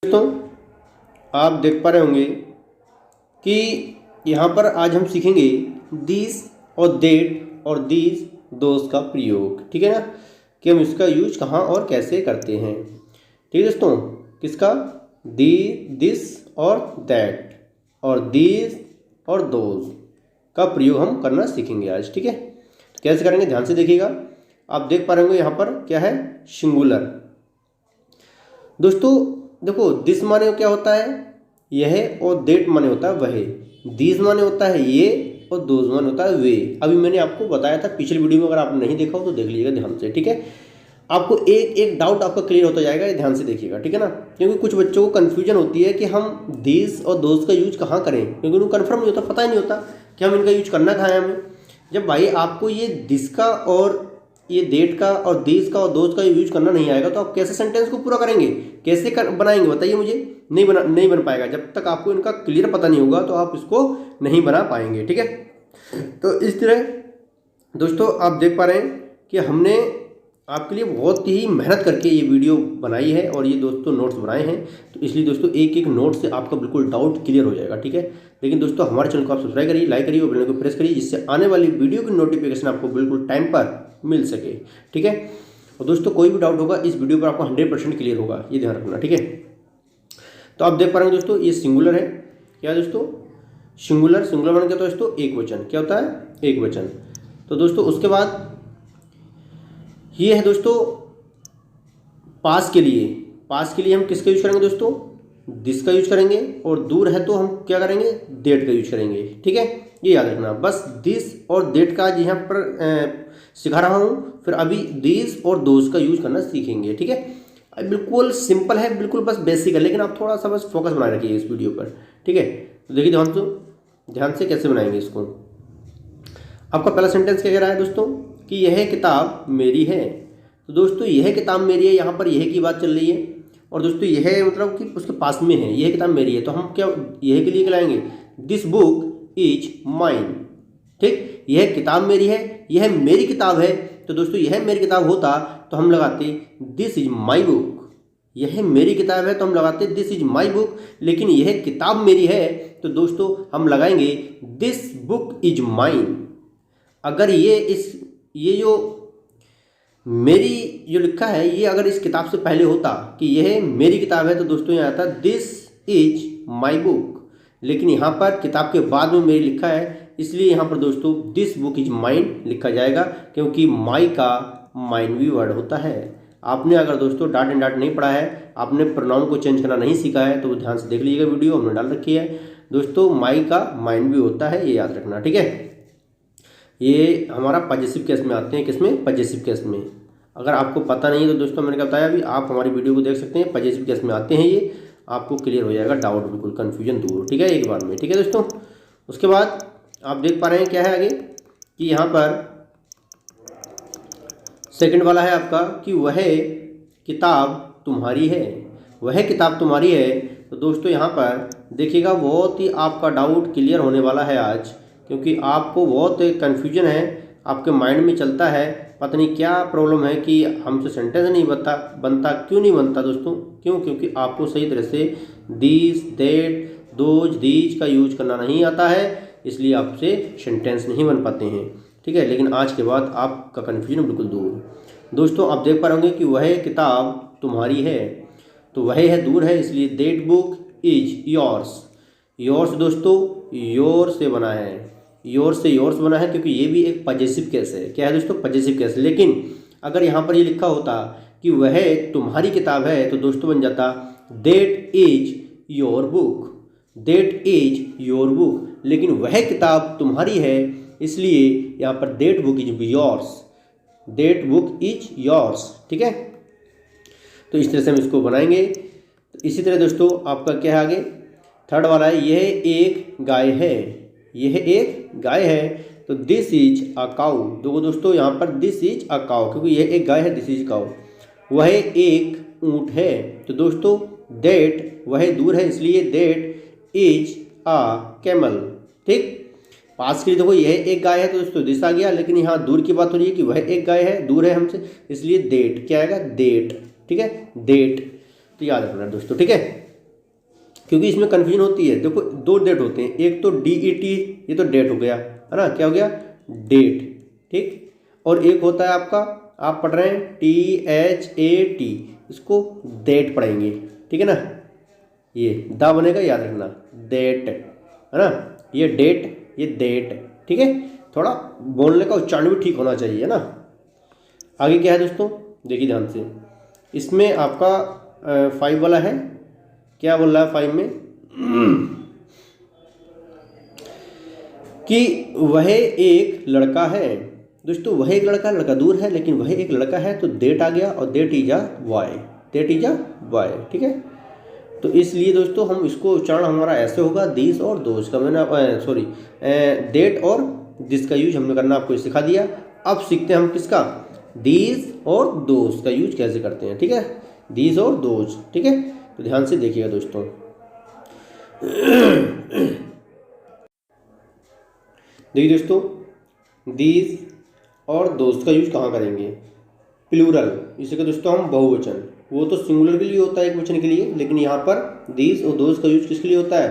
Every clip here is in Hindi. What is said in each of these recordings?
दोस्तों आप देख पा रहे होंगे कि यहाँ पर आज हम सीखेंगे दिस और देट और दीज दोस्त का प्रयोग। ठीक है ना, कि हम इसका यूज कहाँ और कैसे करते हैं। ठीक है दोस्तों, किसका? दी, दिस और दैट और दीज और दोज का प्रयोग हम करना सीखेंगे आज। ठीक है, तो कैसे करेंगे ध्यान से देखिएगा। आप देख पा रहे होंगे यहाँ पर क्या है, सिंगुलर। दोस्तों देखो, दिस माने क्या होता है यह, और देट माने होता है वह। दीज माने होता है ये, और दोज माने होता है वे। अभी मैंने आपको बताया था पिछली वीडियो में, अगर आप नहीं देखा हो तो देख लीजिएगा ध्यान से। ठीक है, आपको एक एक डाउट आपका क्लियर होता जाएगा, ध्यान से देखिएगा। ठीक है ना, क्योंकि कुछ बच्चों को कन्फ्यूजन होती है कि हम दीज और दोज का यूज कहाँ करें, क्योंकि उनको कन्फर्म नहीं होता, पता ही नहीं होता कि हम इनका यूज करना कहाँ है हमें। जब भाई आपको ये दिस का और ये डेट का और दीज का और दोज का यूज करना नहीं आएगा तो आप कैसे सेंटेंस को पूरा करेंगे, कैसे बनाएंगे बताइए मुझे। नहीं बन पाएगा। जब तक आपको इनका क्लियर पता नहीं होगा तो आप इसको नहीं बना पाएंगे। ठीक है, तो इस तरह दोस्तों आप देख पा रहे हैं कि हमने आपके लिए बहुत ही मेहनत करके ये वीडियो बनाई है और ये दोस्तों नोट्स बनाए हैं। तो इसलिए दोस्तों एक एक नोट से आपका बिल्कुल डाउट क्लियर हो जाएगा। ठीक है, लेकिन दोस्तों हमारे चैनल को आप सब्सक्राइब करिए, लाइक करिए और बेल को प्रेस करिए, जिससे आने वाली वीडियो की नोटिफिकेशन आपको बिल्कुल टाइम पर मिल सके। ठीक है, और दोस्तों कोई भी डाउट होगा इस वीडियो पर आपको 100% क्लियर होगा, ये ध्यान रखना। ठीक है, तो आप देख पा रहे हैं दोस्तों ये सिंगुलर है। क्या है दोस्तों? सिंगुलर। सिंगुलर माने क्या होता है दोस्तों? एक वचन। क्या होता है? एक वचन। तो दोस्तों उसके बाद ये है दोस्तों पास के लिए। पास के लिए हम किसका यूज करेंगे दोस्तों? दिस का यूज करेंगे, और दूर है तो हम क्या करेंगे? डेट का यूज करेंगे। ठीक है, ये याद रखना। बस दिस और डेट का यहाँ पर सिखा रहा हूँ, फिर अभी दीज और दोज का यूज करना सीखेंगे। ठीक है, बिल्कुल सिंपल है, बिल्कुल बस बेसिक है, लेकिन आप थोड़ा सा बस फोकस बनाए रखिए इस वीडियो पर। ठीक है, तो देखिए ध्यान से कैसे बनाएंगे इसको। आपका पहला सेंटेंस क्या कह रहा है दोस्तों कि यह किताब मेरी है। तो दोस्तों यह किताब मेरी है, यहाँ पर यह की बात चल रही है, और दोस्तों यह मतलब कि उसके पास में है, यह किताब मेरी है। तो हम क्या यह के लिए लाएंगे? This book is mine. ठीक, यह किताब मेरी है, यह मेरी किताब है। तो दोस्तों यह मेरी किताब होता तो हम लगाते दिस इज माई बुक। यह मेरी किताब है तो हम लगाते दिस इज माई बुक, लेकिन यह किताब मेरी है तो दोस्तों हम लगाएंगे दिस बुक इज माइन। अगर ये जो मेरी जो लिखा है ये अगर इस किताब से पहले होता कि यह मेरी किताब है तो दोस्तों यहाँ आता दिस इज माई बुक, लेकिन यहाँ पर किताब के बाद में मेरी लिखा है, इसलिए यहाँ पर दोस्तों दिस बुक इज माइन लिखा जाएगा, क्योंकि माई का माइन भी वर्ड होता है। आपने अगर दोस्तों डॉट एंड डॉट नहीं पढ़ा है, आपने प्रोनाउन को चेंज करना नहीं सीखा है, तो ध्यान से देख लीजिएगा, वीडियो हमने डाल रखी है दोस्तों। माई का माइन भी होता है, ये याद रखना। ठीक है, ये हमारा पॉजिटिव केस में आते हैं। किसमें? पॉजिटिव केस में। अगर आपको पता नहीं है तो दोस्तों मैंने क्या बताया अभी, आप हमारी वीडियो को देख सकते हैं। पॉजिटिव केस में आते हैं ये, आपको क्लियर हो जाएगा डाउट, बिल्कुल कन्फ्यूजन दूर। ठीक है, एक बार में। ठीक है दोस्तों, उसके बाद आप देख पा रहे हैं क्या है आगे कि यहाँ पर सेकंड वाला है आपका कि वह किताब तुम्हारी है। वह किताब तुम्हारी है। तो दोस्तों यहाँ पर देखिएगा बहुत ही आपका डाउट क्लियर होने वाला है आज, क्योंकि आपको बहुत कन्फ्यूजन है, आपके माइंड में चलता है पता नहीं क्या प्रॉब्लम है कि हमसे सेंटेंस नहीं बनता। क्यों नहीं बनता दोस्तों? क्यों? क्योंकि आपको सही तरह से दिस, दैट, दोज, दीज का यूज करना नहीं आता है, इसलिए आपसे सेंटेंस नहीं बन पाते हैं। ठीक है, लेकिन आज के बाद आपका कन्फ्यूजन बिल्कुल दूर। दोस्तों आप देख पा रहे होंगे कि वह किताब तुम्हारी है, तो वह है दूर है, इसलिए that book is yours. Yours दोस्तों योर से बना है, योर से योर्स बना है, क्योंकि ये भी एक पॉजिटिव केस है। क्या है दोस्तों? Positive case. लेकिन अगर यहाँ पर ये लिखा होता कि वह तुम्हारी किताब है तो दोस्तों बन जाता that is your book. That is your book, लेकिन वह किताब तुम्हारी है, इसलिए यहाँ पर that book is yours. That book is yours. ठीक है, तो इस तरह से हम इसको बनाएंगे। तो इसी तरह दोस्तों आपका क्या है आगे, थर्ड वाला है यह एक गाय है। यह एक गाय है, तो दिस इज अ काऊ। दोस्तों यहाँ पर दिस इज अ काऊ, क्योंकि यह एक गाय है, दिस इज काऊ। वह एक ऊँट है, तो दोस्तों दैट वह दूर है, इसलिए दैट इज अ कैमल। ठीक, पास के लिए देखो यह एक गाय है तो दोस्तों दिस आ गया, लेकिन यहाँ दूर की बात हो रही है कि वह एक गाय है, दूर है हमसे, इसलिए दैट क्या आएगा? दैट। ठीक है, दैट। तो याद रखना दोस्तों। ठीक है, क्योंकि इसमें कन्फ्यूजन होती है। देखो दो डेट होते हैं, एक तो DET, ये तो डेट हो गया है ना, क्या हो गया, डेट, ठीक। और एक होता है आपका, आप पढ़ रहे हैं THAT, इसको डेट पढ़ेंगे, ठीक है ना, ये दा बनेगा, याद रखना, डेट है ना, ये डेट, ये डेट, ठीक है। थोड़ा बोलने का उच्चारण भी ठीक होना चाहिए, है ना। आगे क्या है दोस्तों, देखिए ध्यान से, इसमें आपका 5 वाला है, क्या बोल रहा है 5 में कि वह एक लड़का है। दोस्तों वह एक लड़का, लड़का दूर है, लेकिन वह एक लड़का है, तो डेट आ गया, और that is a boy, that is a boy, ठीक है। तो इसलिए दोस्तों हम इसको उच्चारण हमारा ऐसे होगा, दिस और दोज का, मैंने सॉरी डेट और दिस का यूज हमने करना आपको सिखा दिया। अब सीखते हैं हम किसका, दीज और दोज का यूज कैसे करते हैं, ठीक है, दीज और दोज, ठीक है। तो ध्यान से देखिएगा दोस्तों, देखिए दोस्तों, दीज और दोस्त का यूज कहाँ करेंगे, प्लूरल, इसे कहते दोस्तों हम बहुवचन, वो तो सिंगुलर के लिए होता है, एक वचन के लिए, लेकिन यहाँ पर दीज और दोस्त का यूज किसके लिए होता है,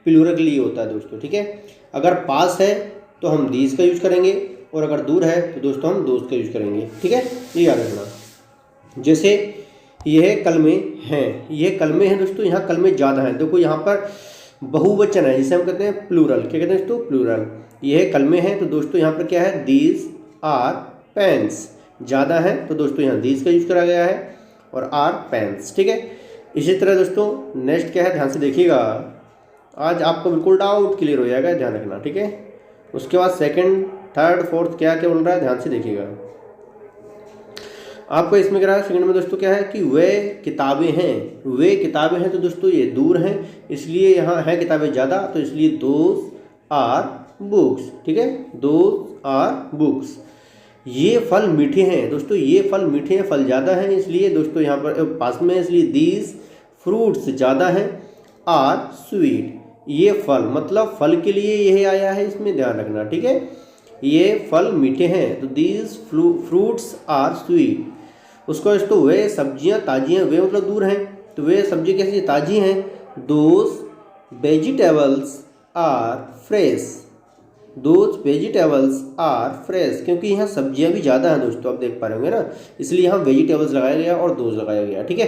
प्लूरल के लिए होता है दोस्तों, ठीक है। अगर पास है तो हम दीज का यूज करेंगे, और अगर दूर है तो दोस्तों हम दोस्त का यूज करेंगे, ठीक है, ये याद रखना। जैसे यह कलमे हैं, यह कलमे हैं दोस्तों, यहाँ कलमे ज़्यादा हैं, देखो यहाँ पर बहुवचन है, जिसे हम कहते हैं प्लूरल, क्या कहते हैं दोस्तों, प्लूरल। यह कलमे हैं, तो दोस्तों यहाँ पर क्या है, दीज आर पेन्स, ज़्यादा है तो दोस्तों यहाँ दीज का यूज करा गया है, और आर पेन्स, ठीक है। इसी तरह दोस्तों नेक्स्ट क्या है, ध्यान से देखिएगा, आज आपको बिल्कुल डाउट क्लियर हो जाएगा, ध्यान रखना, ठीक है। उसके बाद सेकंड, थर्ड, फोर्थ क्या क्या बोल रहा है, ध्यान से देखिएगा। आपको इसमें क्या है, सेकंड में दोस्तों क्या है कि वे किताबें हैं, वे किताबें हैं, तो दोस्तों ये दूर हैं, इसलिए यहाँ है किताबें ज़्यादा, तो इसलिए दोज आर बुक्स, ठीक है, दोज आर बुक्स। ये फल मीठे हैं दोस्तों, ये फल मीठे हैं, फल ज़्यादा हैं, इसलिए दोस्तों यहाँ पर पास में है, इसलिए दीज फ्रूट्स ज़्यादा हैं, आर स्वीट, ये फल मतलब फल के लिए यह आया है, इसमें ध्यान रखना, ठीक है। ये फल मीठे हैं, तो दीज फ्रूट्स आर स्वीट। उसको दोस्तों वे सब्जियां ताज़ी हैं, वे मतलब दूर हैं, तो वे सब्जी कैसी ताज़ी हैं, those vegetables are fresh, those vegetables are fresh, क्योंकि यहाँ सब्जियां भी ज़्यादा हैं दोस्तों, आप देख पा रहे होंगे ना, इसलिए यहाँ वेजिटेबल्स लगाया गया और दोज लगाया गया, ठीक है।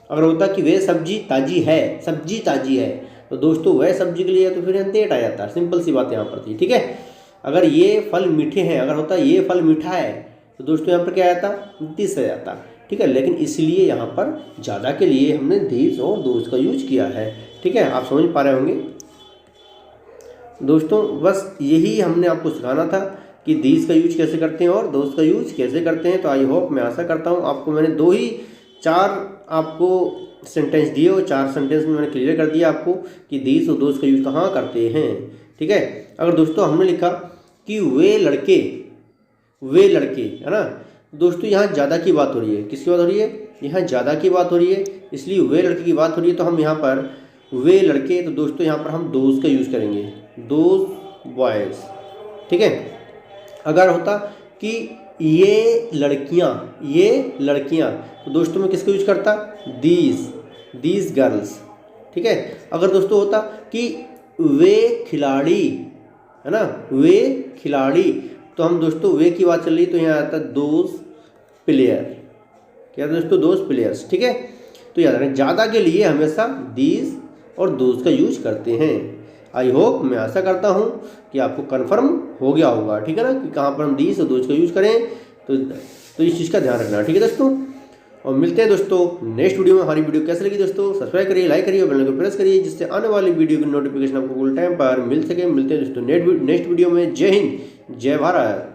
अगर होता कि वे सब्जी ताज़ी है, सब्जी ताज़ी है, तो दोस्तों वह सब्जी के लिए तो फिर यहाँ डेट आ जाता, सिंपल सी बात यहाँ पर थी, ठीक है। अगर ये फल मीठे हैं, अगर होता ये फल मीठा है, तो दोस्तों यहाँ पर क्या आता, दिस आ जाता, ठीक है। लेकिन इसलिए यहाँ पर ज़्यादा के लिए हमने दीज और दोज का यूज किया है, ठीक है, आप समझ पा रहे होंगे दोस्तों। बस यही हमने आपको सिखाना था कि दीज का यूज कैसे करते हैं और दोज का यूज कैसे करते हैं। तो आई होप, मैं आशा करता हूँ आपको मैंने 4 आपको सेंटेंस दिए, और 4 सेंटेंस में मैंने क्लियर कर दिया आपको कि दीज और दोज का यूज कहाँ करते हैं, ठीक है। अगर दोस्तों हमने लिखा कि वे लड़के है ना, दोस्तों यहाँ ज़्यादा की बात हो रही है, किसकी बात हो रही है, यहाँ ज़्यादा की बात हो रही है, इसलिए वे लड़के की बात हो रही है, तो हम यहाँ पर वे लड़के, तो दोस्तों यहाँ पर हम दोज का यूज़ करेंगे, दोज बॉयज़, ठीक है। अगर होता कि ये लड़कियाँ, तो दोस्तों मैं किसका यूज करता, दीज गर्ल्स, ठीक है। अगर दोस्तों होता कि वे खिलाड़ी, है ना, वे खिलाड़ी, तो हम दोस्तों वे की बात चल रही, तो यहाँ आता दोज प्लेयर, क्या दोस्तों, दोज प्लेयर्स, ठीक है। तो याद रखें, ज़्यादा के लिए हमेशा दीज और दोज का यूज करते हैं। आई होप, मैं आशा करता हूँ कि आपको कन्फर्म हो गया होगा, ठीक है ना, कि कहाँ पर हम दीज और दोज का यूज करें, तो इस चीज़ का ध्यान रखना, ठीक है दोस्तों। और मिलते हैं दोस्तों नेक्स्ट वीडियो में। हमारी वीडियो कैसे लगी दोस्तों, सब्सक्राइब करिए, लाइक करिए और बेल को प्रेस करिए, जिससे आने वाली वीडियो की नोटिफिकेशन आपको फुल टाइम पर मिल सके। मिलते हैं दोस्तों नेक्स्ट वीडियो में। जय हिंद, जय भारत।